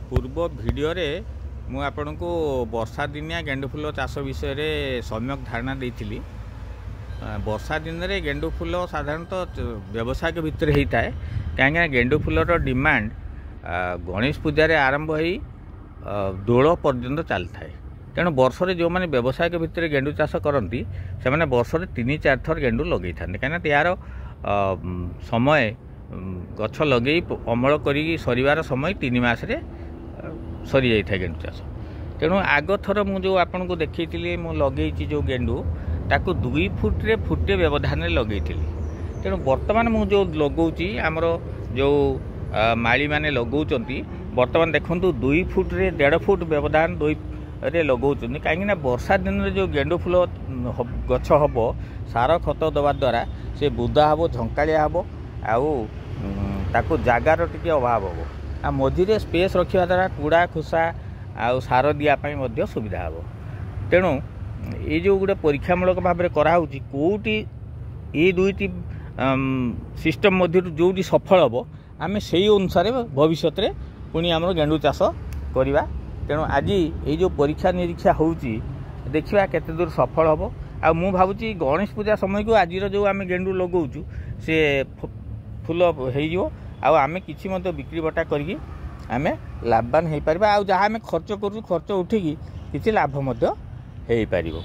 पूर्व भिडियो रे मु आपण को वर्षा दिनिया गेंडु फूल चाष विषय सम्यक धारणा देती। वर्षा दिन रे गेंडु फूल साधारणतः व्यवसाय के भितर होता है कहीं गेंडु फूलर डिमांड गणेश पूजा आरंभ हो दोल पर्यंत चली थाए। तेणु वर्ष रे जो माने व्यवसाय के भितर गेंडु चाष करती से माने वर्ष रे 3-4 थर गेंडु लगे था कहीं यार समय गछ लगे अमल करी सरिवार समय 3 मास रे सरी जाए गेंडु चाष। तेणु आग थर मुझे आपन को देखी मु लगे जो गेंडु ताकू 2 फुट रे फुटे व्यवधान लगे। तेणु बर्तमान मुझे लगौची आमर जो माली माने लगौचंती बर्तमान देखंतु 2 फुट रे 1.5 फुट व्यवधान 2 रे लगौचंती कहीं वर्षा दिन रे जो गेंडु फूल गछ हम सार खत दवा द्वारा से बुदा हम झंकालिया हम आउ ताकू जगार टिके अभाव हम आ मझिरे स्पेस रखा द्वारा कूड़ा खुसा आउ सार दियापाई सुविधा हम। तेणु ये जो गोटे परीक्षामूलक भाव में कराऊँगी कौटी ये 2टी सिस्टम मध्य जोटी सफल हम आम से अनुसार भविष्य में पुणी आम गेंडु चाष करवा। तेणु आज ये जो परीक्षा निरीक्षा होची देखा केते दूर सफल हम। आ मु भावुची गणेश पूजा समय को आज जो आम गेंडु लगौचु से फूल हो आमे किछि मते बिक्री बटा करके आमे लाभवान हो पार। आ जहाँ आम खर्च करूँ खर्च उठिकी किछि लाभ मध्य हो पारिबो।